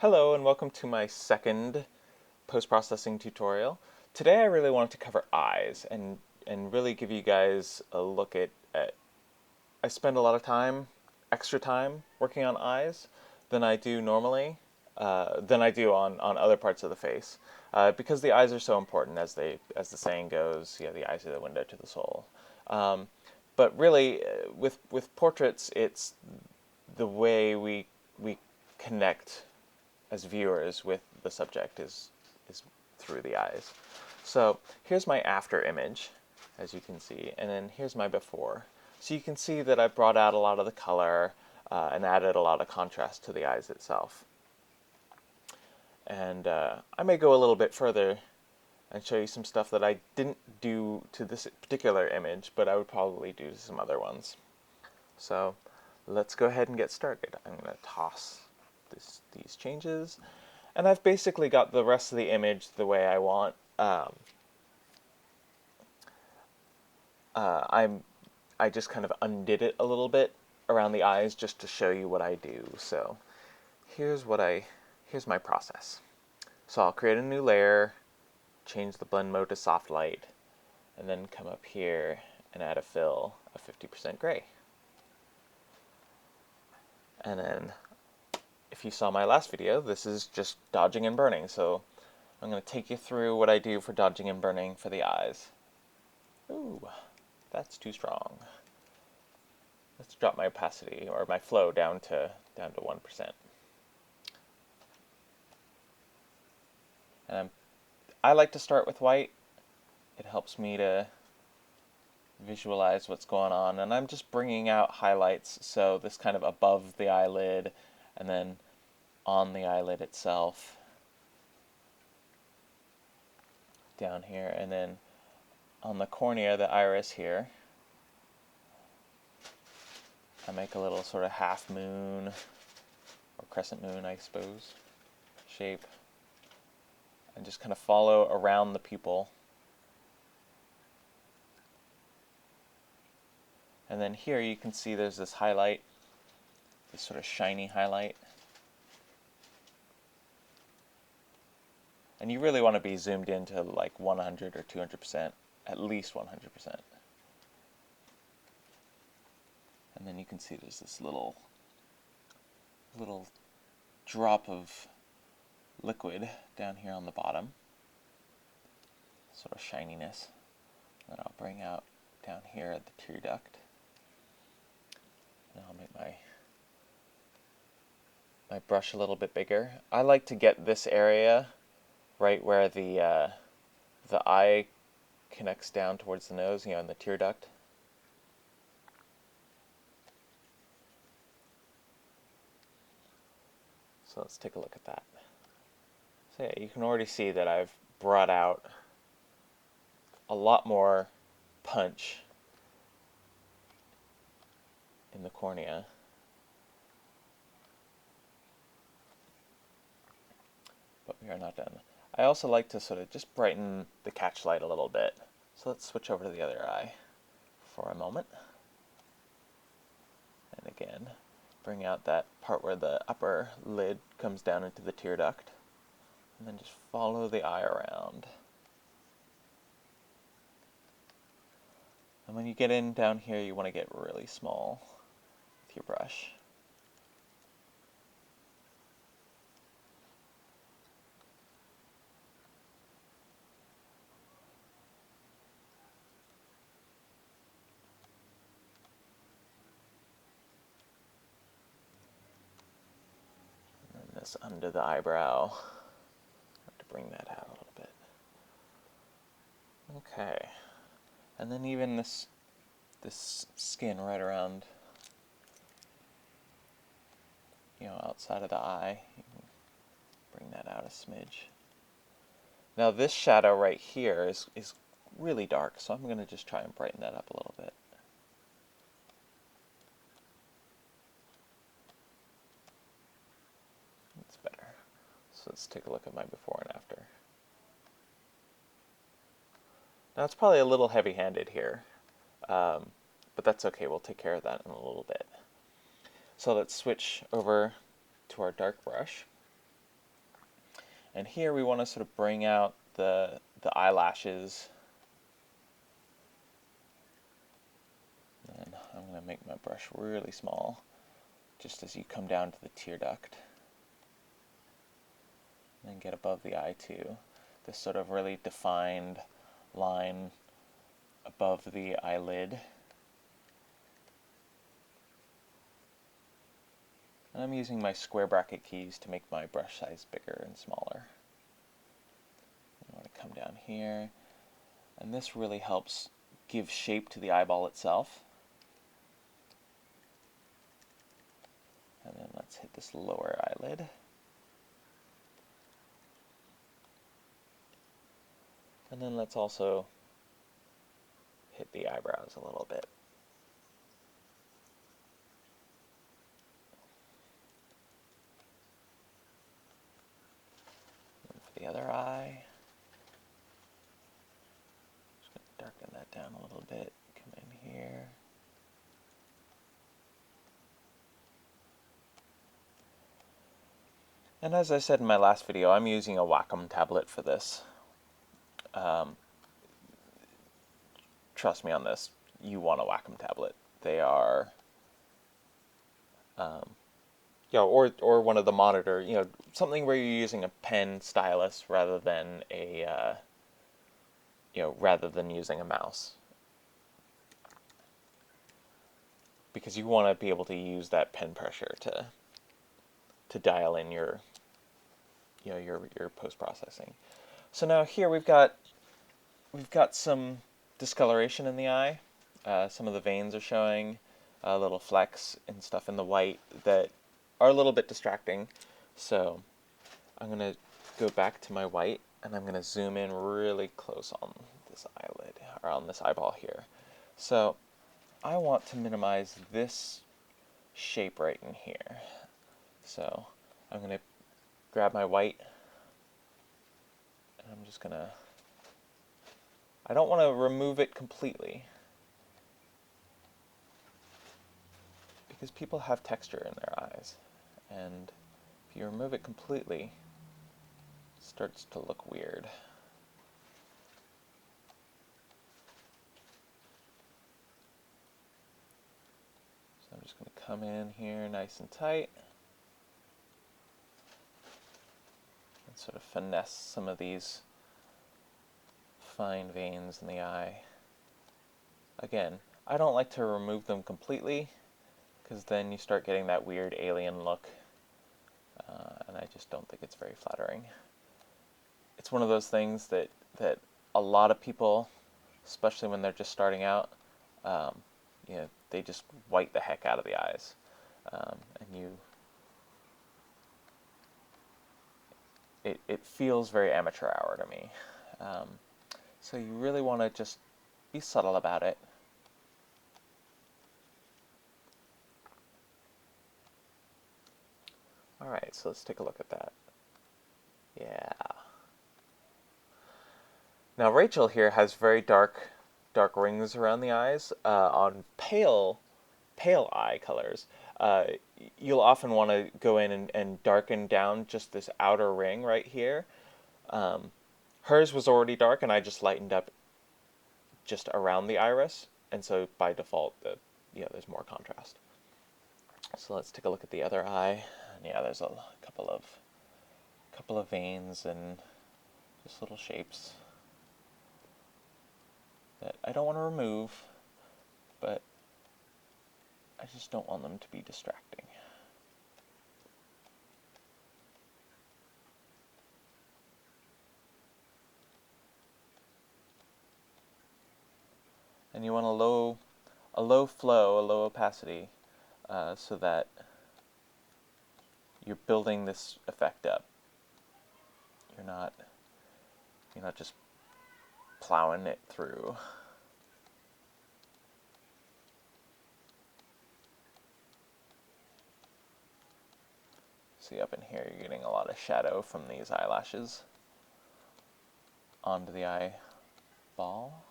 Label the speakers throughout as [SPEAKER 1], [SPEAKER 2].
[SPEAKER 1] Hello and welcome to my second post-processing tutorial. Today I really wanted to cover eyes and really give you guys a look at I spend a lot of time, extra time, working on eyes than I do normally, than I do on other parts of the face. Because the eyes are so important, as the saying goes, yeah, the eyes are the window to the soul. But really, with portraits, it's the way we connect as viewers with the subject is through the eyes. So here's my after image, as you can see, and then here's my before. So you can see that I brought out a lot of the color and added a lot of contrast to the eyes itself. And I may go a little bit further and show you some stuff that I didn't do to this particular image, but I would probably do to some other ones. So let's go ahead and get started. I'm going to toss these changes. And I've basically got the rest of the image the way I want. I just kind of undid it a little bit around the eyes just to show you what I do. So here's my process. So I'll create a new layer, change the blend mode to soft light, and then come up here and add a fill of 50% gray. And then if you saw my last video, this is just dodging and burning. So I'm going to take you through what I do for dodging and burning for the eyes. Ooh, that's too strong. Let's drop my opacity or my flow down to 1%. And I like to start with white. It helps me to visualize what's going on, and I'm just bringing out highlights, so this kind of above the eyelid and then on the eyelid itself down here, and then on the cornea, the iris here, I make a little sort of half moon or crescent moon, I suppose, shape, and just kind of follow around the pupil. And then here you can see there's this highlight, this sort of shiny highlight. And you really want to be zoomed into like 100 or 200%, at least 100%. And then you can see there's this little drop of liquid down here on the bottom, sort of shininess. And then I'll bring out down here at the tear duct. And I'll make my brush a little bit bigger. I like to get this area right where the eye connects down towards the nose, in the tear duct. So let's take a look at that. So yeah, you can already see that I've brought out a lot more punch in the cornea. But we are not done. I also like to sort of just brighten the catch light a little bit. So let's switch over to the other eye for a moment. And again, bring out that part where the upper lid comes down into the tear duct. And then just follow the eye around. And when you get in down here, you want to get really small with your brush. And then this under the eyebrow. I have to bring that out a little bit. Okay. And then even this skin right around, outside of the eye, you can bring that out a smidge. Now this shadow right here is really dark, so I'm going to just try and brighten that up a little bit. That's better. So let's take a look at my before and after. Now it's probably a little heavy-handed here, but that's okay. We'll take care of that in a little bit. So let's switch over to our dark brush. And here we want to sort of bring out the eyelashes. And I'm going to make my brush really small, just as you come down to the tear duct. And then get above the eye too. This sort of really defined line above the eyelid. And I'm using my square bracket keys to make my brush size bigger and smaller. I want to come down here, and this really helps give shape to the eyeball itself. And then let's hit this lower eyelid. And then let's also hit the eyebrows a little bit. And for the other eye, just going to darken that down a little bit. Come in here. And as I said in my last video, I'm using a Wacom tablet for this. Trust me on this, you want a Wacom tablet. They are, or one of the monitor, something where you're using a pen stylus rather than rather than using a mouse. Because you want to be able to use that pen pressure to dial in your post-processing. So now here we've got some discoloration in the eye. Some of the veins are showing little flecks and stuff in the white that are a little bit distracting. So I'm going to go back to my white, and I'm going to zoom in really close on this eyelid, or on this eyeball here. So I want to minimize this shape right in here. So I'm going to grab my white, and I'm just going to, I don't want to remove it completely, because people have texture in their eyes, and if you remove it completely, it starts to look weird. So I'm just going to come in here nice and tight, and sort of finesse some of these fine veins in the eye. Again, I don't like to remove them completely, because then you start getting that weird alien look, and I just don't think it's very flattering. It's one of those things that a lot of people, especially when they're just starting out, they just white the heck out of the eyes, and it feels very amateur hour to me. So you really want to just be subtle about it. Alright, so let's take a look at that. Yeah. Now Rachel here has very dark rings around the eyes. On pale eye colors, you'll often want to go in and darken down just this outer ring right here. Hers was already dark, and I just lightened up just around the iris, and so by default, there's more contrast. So let's take a look at the other eye. And yeah, there's a couple of veins and just little shapes that I don't want to remove, but I just don't want them to be distracting. And you want a low flow, a low opacity, so that you're building this effect up. You're not just plowing it through. See, up in here you're getting a lot of shadow from these eyelashes onto the eyeball.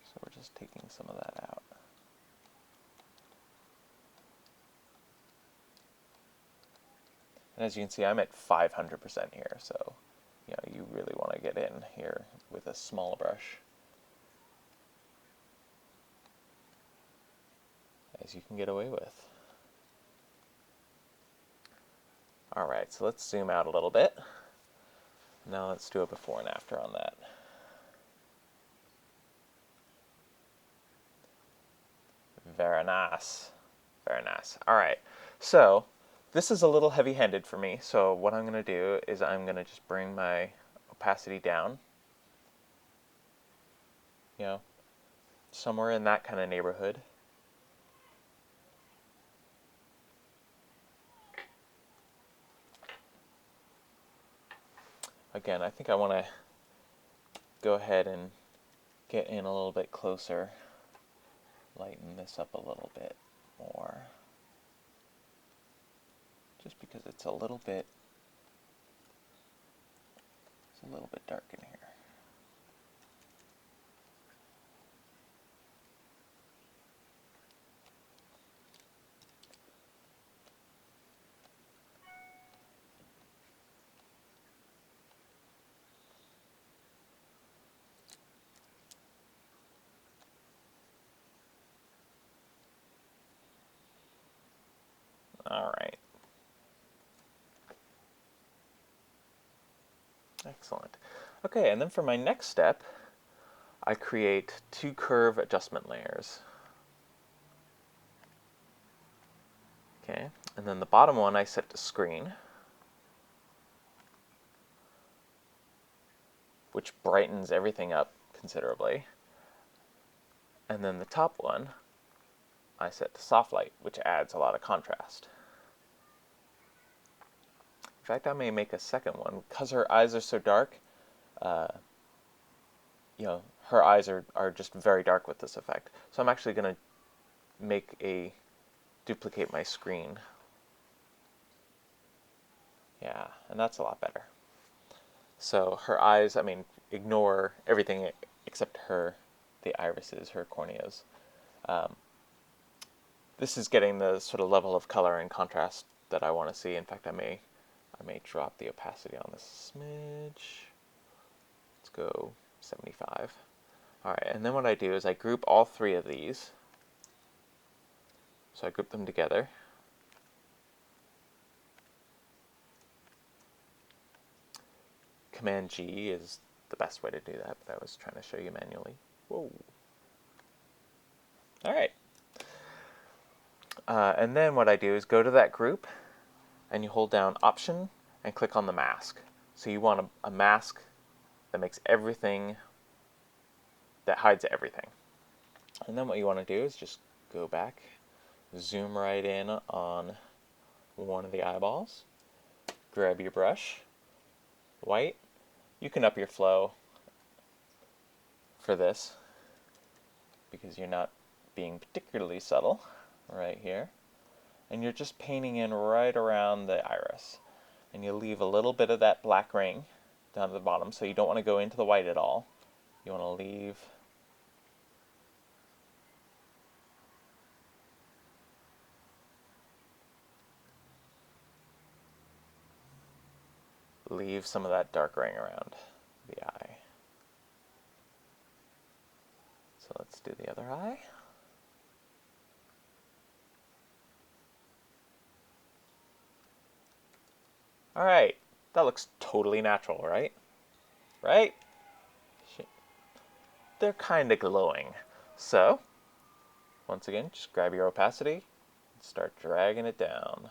[SPEAKER 1] So we're just taking some of that out. And as you can see, I'm at 500% here, so you really want to get in here with a small brush, as you can get away with. Alright, so let's zoom out a little bit. Now let's do a before and after on that. Very nice. Very nice. Alright, so this is a little heavy-handed for me, so what I'm going to do is I'm going to just bring my opacity down. Somewhere in that kind of neighborhood. Again, I think I want to go ahead and get in a little bit closer, lighten this up a little bit more, just because it's a little bit dark in here. Alright. Excellent. Okay, and then for my next step, I create 2 curve adjustment layers. Okay, and then the bottom one I set to screen, which brightens everything up considerably. And then the top one I set to soft light, which adds a lot of contrast. In fact, I may make a second one. Because her eyes are so dark, her eyes are just very dark with this effect. So I'm actually going to duplicate my screen. Yeah, and that's a lot better. So her eyes, ignore everything except the irises, her corneas. This is getting the sort of level of color and contrast that I want to see. In fact, I may drop the opacity on this smidge. Let's go 75. Alright, and then what I do is I group all 3 of these. So I group them together. Command G is the best way to do that, but I was trying to show you manually. Whoa. Alright. And then what I do is go to that group, and you hold down Option and click on the mask. So you want a mask that makes everything, that hides everything. And then what you want to do is just go back, zoom right in on one of the eyeballs, grab your brush, white. You can up your flow for this because you're not being particularly subtle right here. And you're just painting in right around the iris. And you leave a little bit of that black ring down at the bottom, so you don't want to go into the white at all. You want to leave some of that dark ring around the eye. So let's do the other eye. Alright, that looks totally natural, right? Right? They're kind of glowing. So, once again, just grab your opacity and start dragging it down.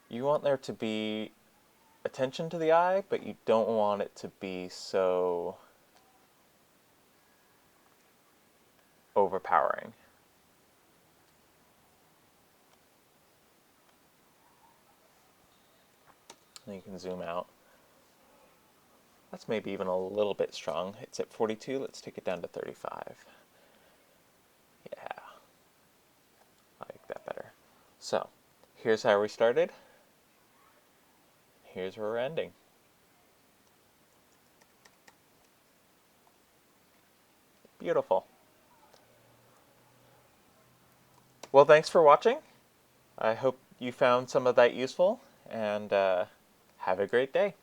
[SPEAKER 1] You want there to be attention to the eye, but you don't want it to be so overpowering. And you can zoom out. That's maybe even a little bit strong. It's at 42. Let's take it down to 35. Yeah, I like that better. So, here's how we started. Here's where we're ending. Beautiful. Well, thanks for watching. I hope you found some of that useful, and have a great day.